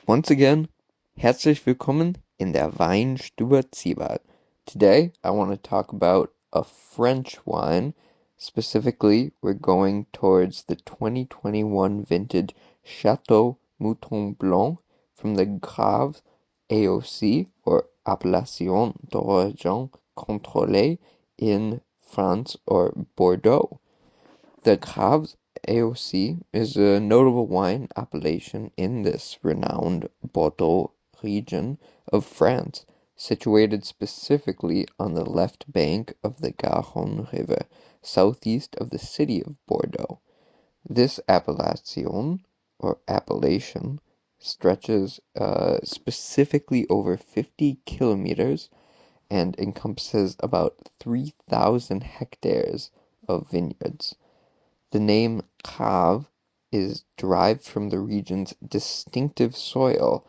Once again, herzlich willkommen in der Weinstube Zwieback. Today, I want to talk about a French wine. Specifically, we're going towards the 2021 vintage Chateau Moutin Blanc from the Graves AOC, or Appellation d'Origine Contrôlée in France or Bordeaux. The Graves AOC is a notable wine appellation in this renowned Bordeaux region of France, situated specifically on the left bank of the Garonne River, southeast of the city of Bordeaux. This appellation stretches specifically over 50 kilometers and encompasses about 3,000 hectares of vineyards. The name Cave is derived from the region's distinctive soil,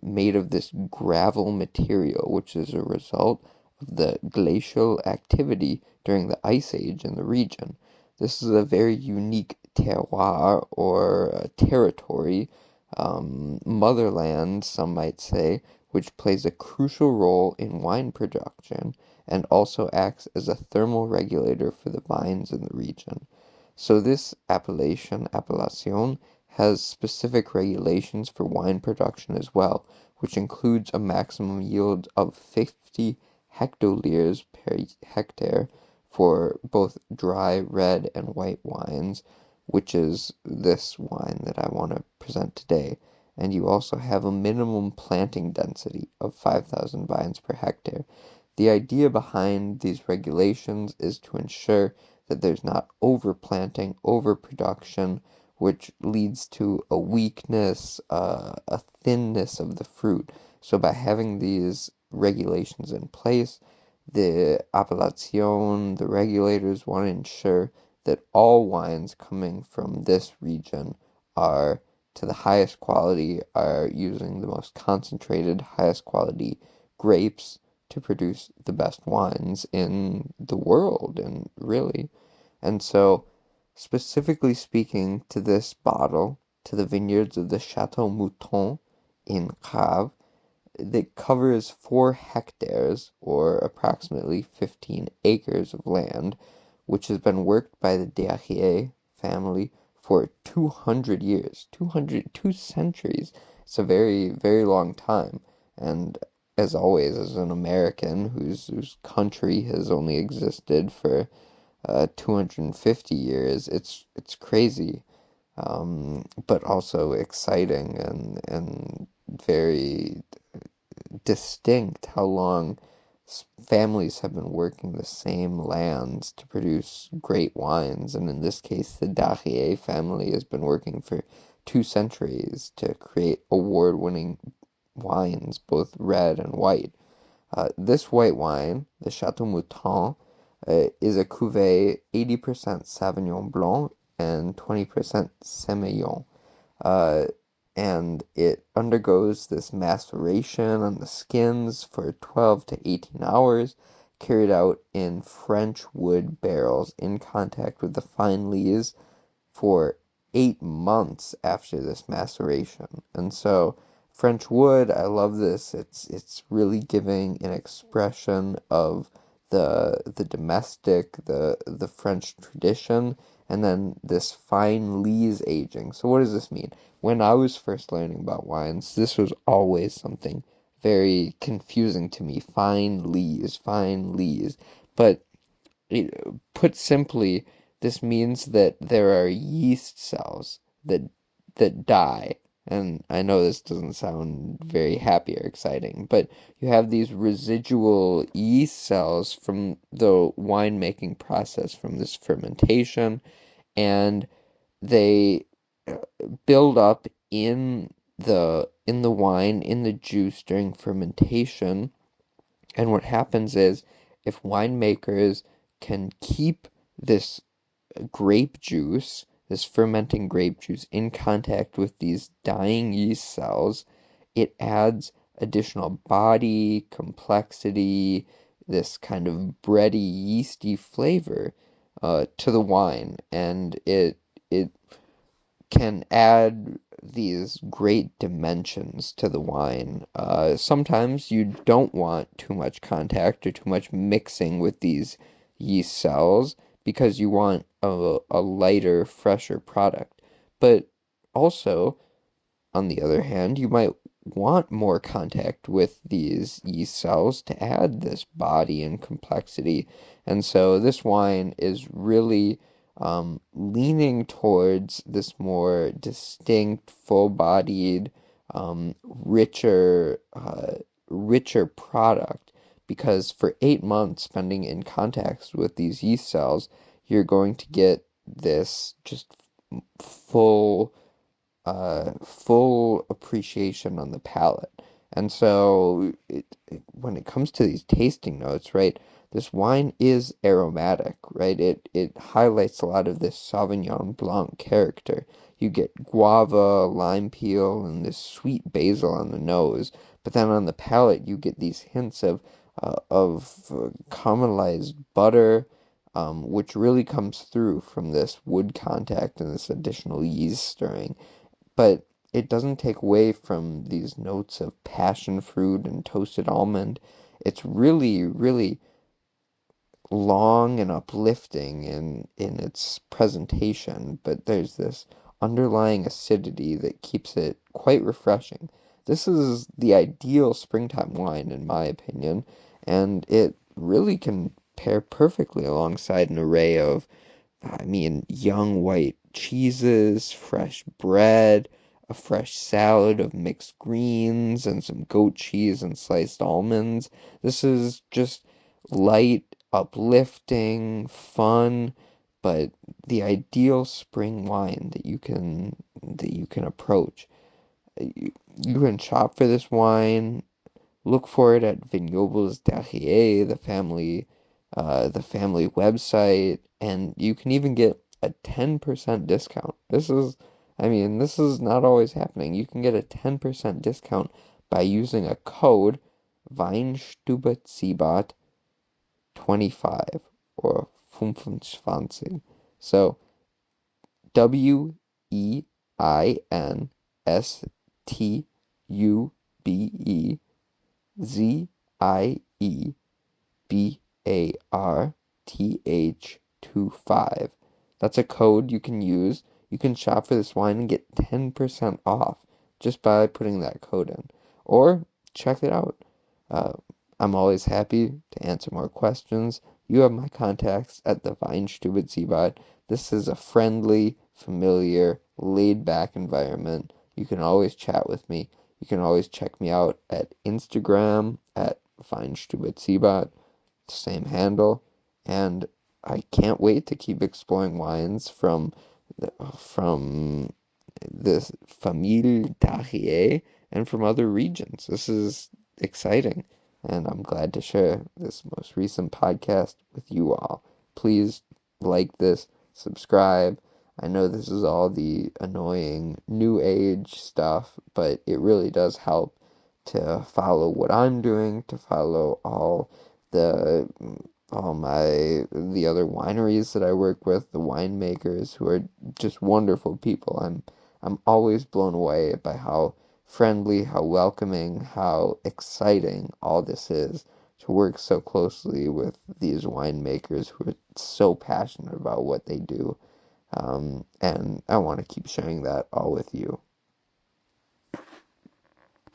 made of this gravel material, which is a result of the glacial activity during the Ice Age in the region. This is a very unique terroir or territory, motherland, some might say, which plays a crucial role in wine production and also acts as a thermal regulator for the vines in the region. So this appellation, has specific regulations for wine production as well, which includes a maximum yield of 50 hectoliters per hectare for both dry red and white wines, which is this wine that I want to present today. And you also have a minimum planting density of 5,000 vines per hectare. The idea behind these regulations is to ensure that there's not overplanting, overproduction, which leads to a weakness, a thinness of the fruit. So by having these regulations in place, the appellation, the regulators want to ensure that all wines coming from this region are to the highest quality, are using the most concentrated, highest quality grapes to produce the best wines in the world, and really. And so, specifically speaking to this bottle, to the vineyards of the Chateau Moutin in Graves, that covers 4 hectares, or approximately 15 acres of land, which has been worked by the Darriet family for 200 years, 2 centuries. It's a very, very long time. And as always, as an American whose country has only existed for 250 years, it's crazy, but also exciting and very distinct how long families have been working the same lands to produce great wines. And in this case, the Darriet family has been working for 2 centuries to create award-winning wines, both red and white. This white wine, the Chateau Moutin, is a cuvee 80% Sauvignon Blanc and 20% Semillon. Uh, and it undergoes this maceration on the skins for 12 to 18 hours, carried out in French wood barrels in contact with the fine lees for 8 months after this maceration. And so French wood, I love this. It's really giving an expression of the domestic, the French tradition, and then this fine lees aging. So what does this mean? When I was first learning about wines, this was always something very confusing to me. Fine lees, fine lees. But put simply, this means that there are yeast cells that die. And I know this doesn't sound very happy or exciting, but you have these residual yeast cells from the winemaking process, from this fermentation, and they build up in the wine, in the juice during fermentation. And what happens is, if winemakers can keep this grape juice, this fermenting grape juice, in contact with these dying yeast cells, it adds additional body, complexity, this kind of bready, yeasty flavor to the wine, and it can add these great dimensions to the wine. Sometimes you don't want too much contact or too much mixing with these yeast cells because you want a lighter, fresher product. But also, on the other hand, you might want more contact with these yeast cells to add this body and complexity. And so this wine is really leaning towards this more distinct, full-bodied, richer product. Because for 8 months spending in contact with these yeast cells, you're going to get this just full full appreciation on the palate. And so when it comes to these tasting notes, right, this wine is aromatic, right? It highlights a lot of this Sauvignon Blanc character. You get guava, lime peel, and this sweet basil on the nose, but then on the palate you get these hints of caramelized butter, which really comes through from this wood contact and this additional yeast stirring, but it doesn't take away from these notes of passion fruit and toasted almond. It's really, really long and uplifting in its presentation, but there's this underlying acidity that keeps it quite refreshing. This is the ideal springtime wine, in my opinion, and it really can pair perfectly alongside an array of, I mean, young white cheeses, fresh bread, a fresh salad of mixed greens, and some goat cheese and sliced almonds. This is just light, uplifting, fun, but the ideal spring wine that you can approach. You can shop for this wine. Look for it at Vignobles Darriet, the family website, and you can even get a 10% discount. This is not always happening. You can get a 10% discount by using a code Weinstube 25 or 25. So WEINSTUBEZIEBARTH 25. That's a code you can use. You can shop for this wine and get 10% off just by putting that code in. Or check it out. Uh, I'm always happy to answer more questions. You have my contacts at the Weinstube. This is a friendly, familiar, laid-back environment. You can always chat with me. You can always check me out at Instagram at Weinstube, same handle. And I can't wait to keep exploring wines from this Famille Darriet and from other regions. This is exciting, and I'm glad to share this most recent podcast with you all. Please like this, subscribe. I know this is all the annoying new age stuff, but it really does help to follow what I'm doing, to follow the the other wineries that I work with, the winemakers who are just wonderful people. I'm always blown away by how friendly, how welcoming, how exciting all this is to work so closely with these winemakers who are so passionate about what they do. And I want to keep sharing that all with you.